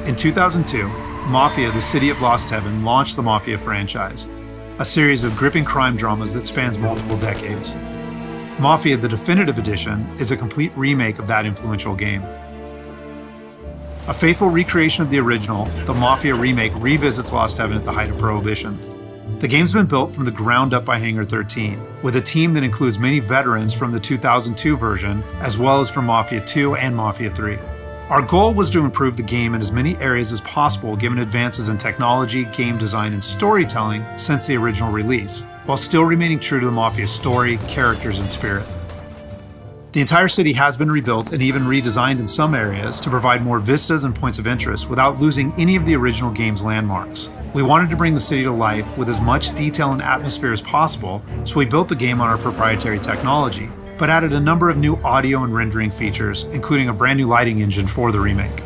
In 2002, Mafia: The City of Lost Heaven launched the Mafia franchise, a series of gripping crime dramas that spans multiple decades. Mafia: The Definitive Edition is a complete remake of that influential game. A faithful recreation of the original, the Mafia remake revisits Lost Heaven at the height of Prohibition. The game's been built from the ground up by Hangar 13, with a team that includes many veterans from the 2002 version, as well as from Mafia 2 and Mafia 3. Our goal was to improve the game in as many areas as possible given advances in technology, game design, and storytelling since the original release, while still remaining true to the Mafia story, characters, and spirit. The entire city has been rebuilt and even redesigned in some areas to provide more vistas and points of interest without losing any of the original game's landmarks. We wanted to bring the city to life with as much detail and atmosphere as possible, so we built the game on our proprietary technology, but added a number of new audio and rendering features, including a brand new lighting engine for the remake.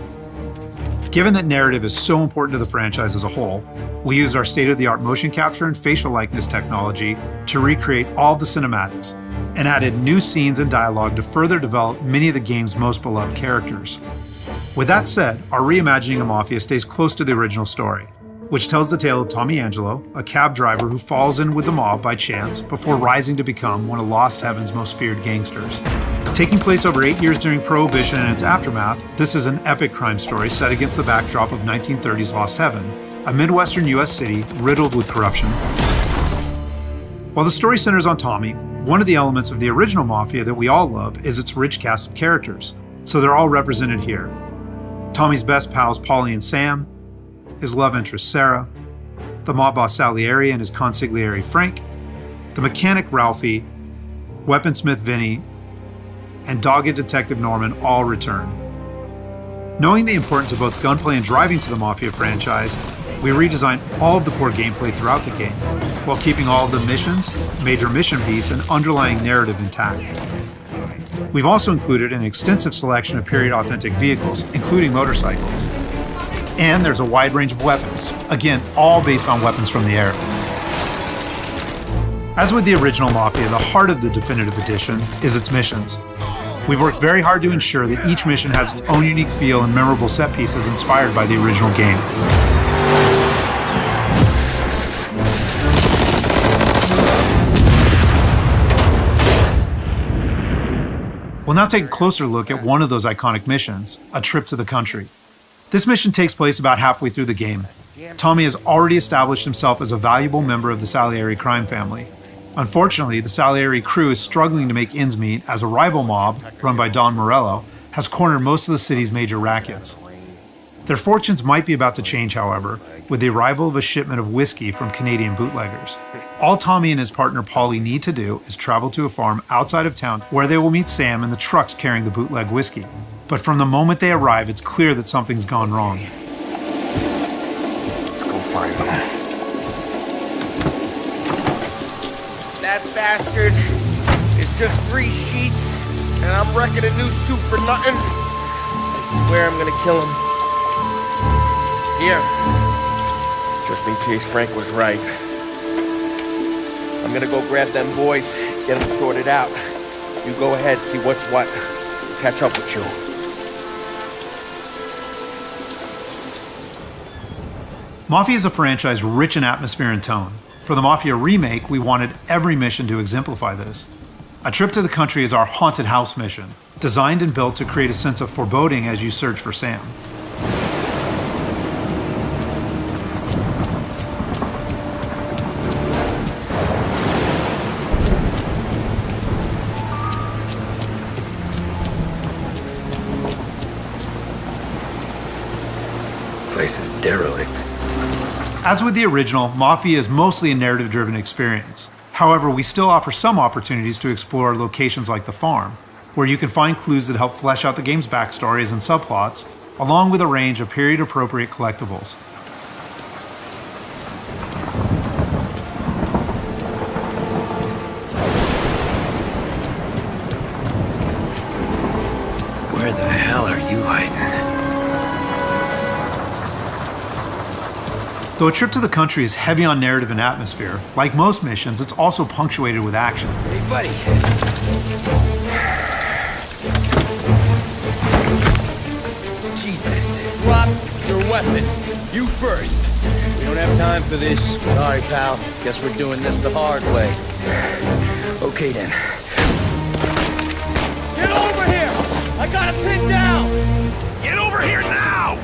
Given that narrative is so important to the franchise as a whole, we used our state-of-the-art motion capture and facial likeness technology to recreate all of the cinematics, and added new scenes and dialogue to further develop many of the game's most beloved characters. With that said, our reimagining of Mafia stays close to the original story, which tells the tale of Tommy Angelo, a cab driver who falls in with the mob by chance before rising to become one of Lost Heaven's most feared gangsters. Taking place over 8 years during Prohibition and its aftermath, this is an epic crime story set against the backdrop of 1930s Lost Heaven, a Midwestern U.S. city riddled with corruption. While the story centers on Tommy, one of the elements of the original Mafia that we all love is its rich cast of characters, so they're all represented here. Tommy's best pals Paulie and Sam, his love interest Sarah, the mob boss Salieri and his consigliere Frank, the mechanic Ralphie, weaponsmith Vinny, and dogged detective Norman all return. Knowing the importance of both gunplay and driving to the Mafia franchise, we redesigned all of the core gameplay throughout the game, while keeping all of the missions, major mission beats, and underlying narrative intact. We've also included an extensive selection of period-authentic vehicles, including motorcycles. And there's a wide range of weapons, again, all based on weapons from the air. As with the original Mafia, the heart of the Definitive Edition is its missions. We've worked very hard to ensure that each mission has its own unique feel and memorable set pieces inspired by the original game. We'll now take a closer look at one of those iconic missions, A Trip to the Country. This mission takes place about halfway through the game. Tommy has already established himself as a valuable member of the Salieri crime family. Unfortunately, the Salieri crew is struggling to make ends meet as a rival mob, run by Don Morello, has cornered most of the city's major rackets. Their fortunes might be about to change, however, with the arrival of a shipment of whiskey from Canadian bootleggers. All Tommy and his partner Paulie need to do is travel to a farm outside of town where they will meet Sam and the trucks carrying the bootleg whiskey. But from the moment they arrive, it's clear that something's gone wrong. Let's go find them. That bastard is just 3 sheets, and I'm wrecking a new suit for nothing. I swear I'm gonna kill him. Here, just in case Frank was right. I'm gonna go grab them boys, get them sorted out. You go ahead, see what's what. Catch up with you. Mafia is a franchise rich in atmosphere and tone. For the Mafia remake, we wanted every mission to exemplify this. A Trip to the Country is our haunted house mission, designed and built to create a sense of foreboding as you search for Sam. Place is derelict. As with the original, Mafia is mostly a narrative-driven experience. However, we still offer some opportunities to explore locations like the farm, where you can find clues that help flesh out the game's backstories and subplots, along with a range of period-appropriate collectibles. Where the hell are you hiding? Though A Trip to the Country is heavy on narrative and atmosphere, like most missions, it's also punctuated with action. Hey, buddy. Jesus. Drop your weapon. You first. We don't have time for this. Sorry, pal. Guess we're doing this the hard way. Okay then. Get over here! I got it pinned down! Get over here now!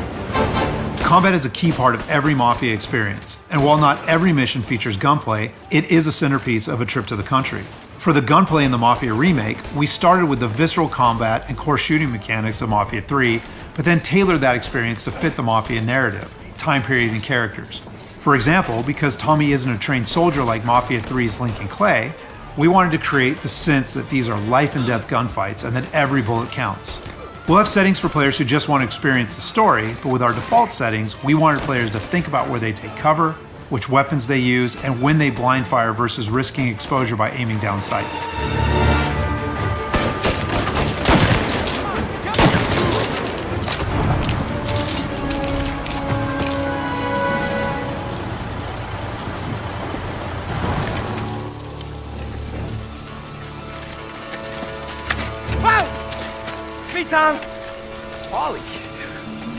Combat is a key part of every Mafia experience, and while not every mission features gunplay, it is a centerpiece of a trip to the country. For the gunplay in the Mafia remake, we started with the visceral combat and core shooting mechanics of Mafia 3, but then tailored that experience to fit the Mafia narrative, time period, and characters. For example, because Tommy isn't a trained soldier like Mafia 3's Lincoln Clay, we wanted to create the sense that these are life and death gunfights and that every bullet counts. We'll have settings for players who just want to experience the story, but with our default settings, we wanted players to think about where they take cover, which weapons they use, and when they blind fire versus risking exposure by aiming down sights. Me, Tom. Ollie,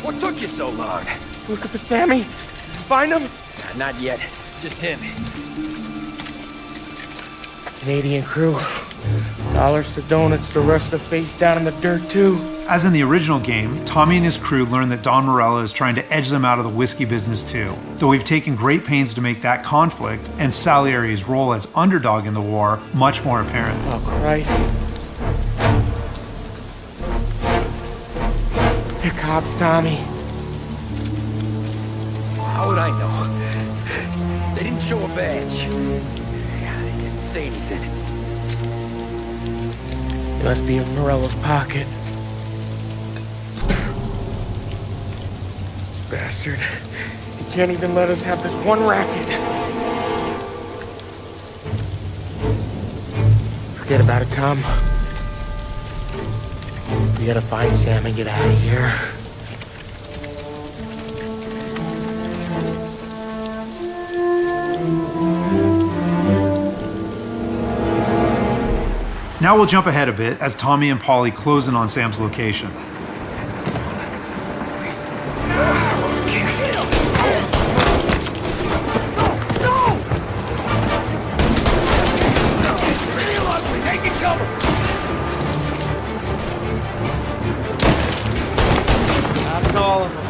what took you so long? Looking for Sammy? Did you find him? Not yet. Just him. Canadian crew. Dollars to donuts, the rest of the face down in the dirt, too. As in the original game, Tommy and his crew learn that Don Morello is trying to edge them out of the whiskey business too, though we've taken great pains to make that conflict and Salieri's role as underdog in the war much more apparent. Oh, Christ. They're cops, Tommy. How would I know? They didn't show a badge. Yeah, they didn't say anything. It must be in Morello's pocket. This bastard. He can't even let us have this one racket. Forget about it, Tom. We gotta find Sam and get out of here. Now we'll jump ahead a bit as Tommy and Polly close in on Sam's location. That's all of them.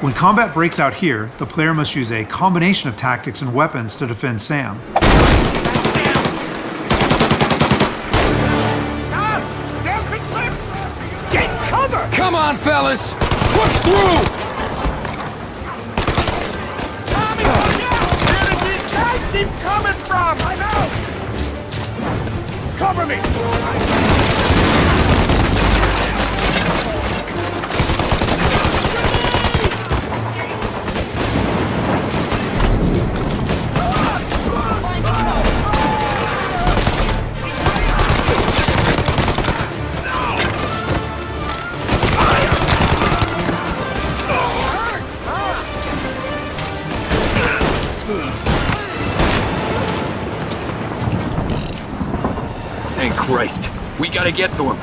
When combat breaks out here, the player must use a combination of tactics and weapons to defend Sam. Get cover! Come on, fellas! Push through! Tommy, look out! Where did these guys keep coming from? I know! Cover me! Thank Christ. We gotta get to him.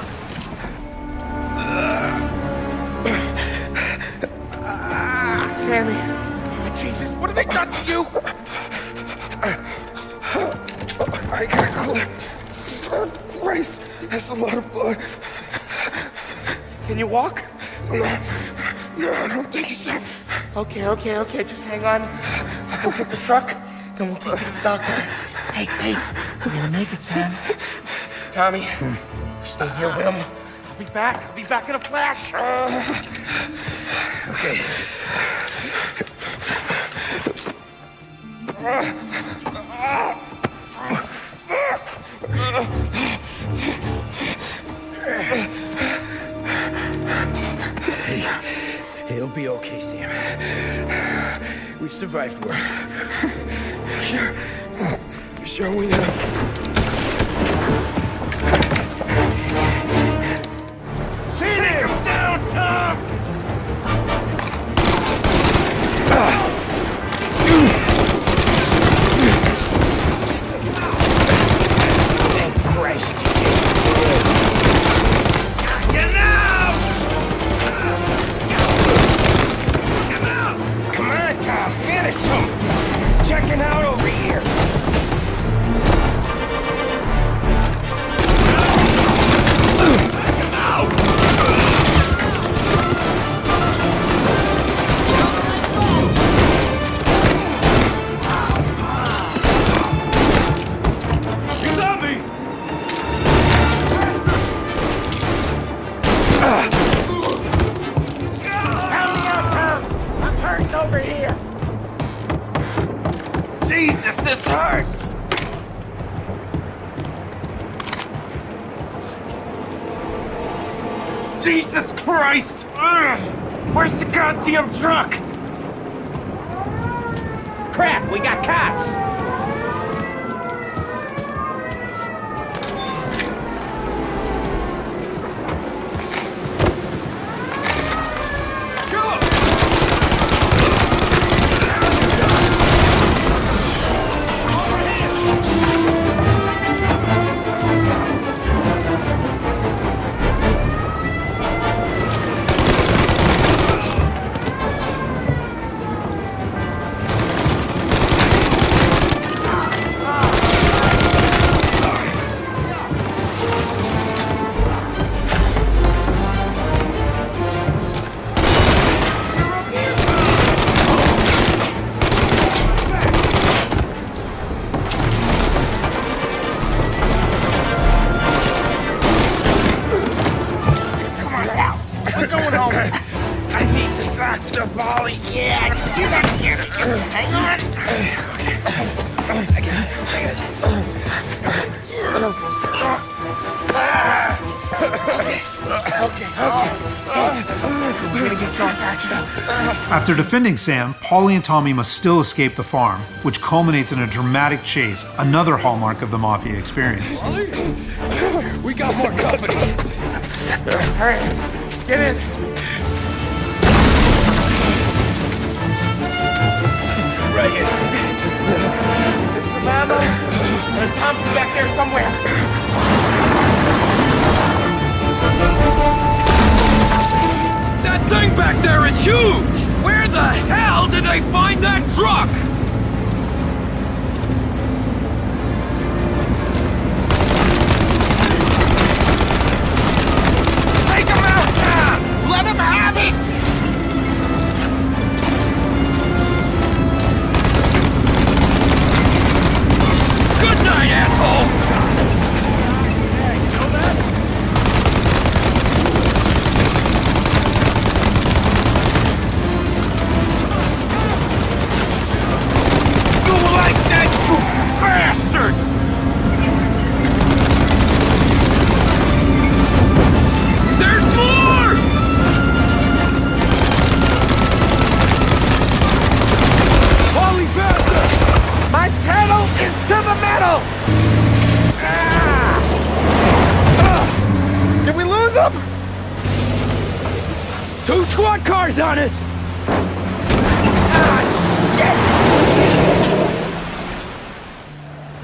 Sammy. Oh, Jesus, what have they done to you? I got clipped. Oh, Christ, that's a lot of blood. Can you walk? No, I don't think so. Okay, just hang on. I'll go get the truck, then we'll take you to the doctor. Hey, we're gonna make it, Sam. Tommy, stay here with him. I'll be back in a flash. Okay. Hey, he'll be okay, Sam. We've survived worse. Sure we have. Take him down, Tom! Thank Christ. Jesus, this hurts! Jesus Christ! Ugh. Where's the goddamn truck? Crap, we got cops! I need the doctor, Polly. Yeah, you got here. Just hang on. I got you. We're gonna get John patched up. After defending Sam, Paulie and Tommy must still escape the farm, which culminates in a dramatic chase, another hallmark of the Mafia experience. We got more company. All right, get in. Right here. There's some ammo and a Thompson back there somewhere. That thing back there is huge! Where the hell did they find that truck? Take him out, Tom! Let him have it! Good night, asshole! You like that, you bastards! There's more! Holy faster! My pedal is to the metal! Did we lose him? 2 squad cars on us!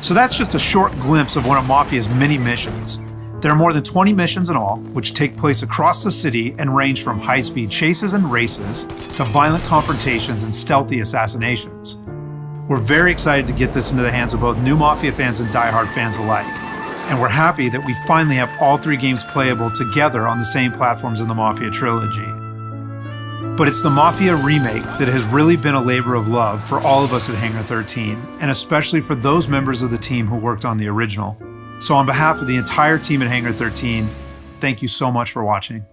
So that's just a short glimpse of one of Mafia's many missions. There are more than 20 missions in all, which take place across the city and range from high-speed chases and races to violent confrontations and stealthy assassinations. We're very excited to get this into the hands of both new Mafia fans and die-hard fans alike. And we're happy that we finally have all 3 games playable together on the same platforms in the Mafia trilogy. But it's the Mafia remake that has really been a labor of love for all of us at Hangar 13, and especially for those members of the team who worked on the original. So on behalf of the entire team at Hangar 13, thank you so much for watching.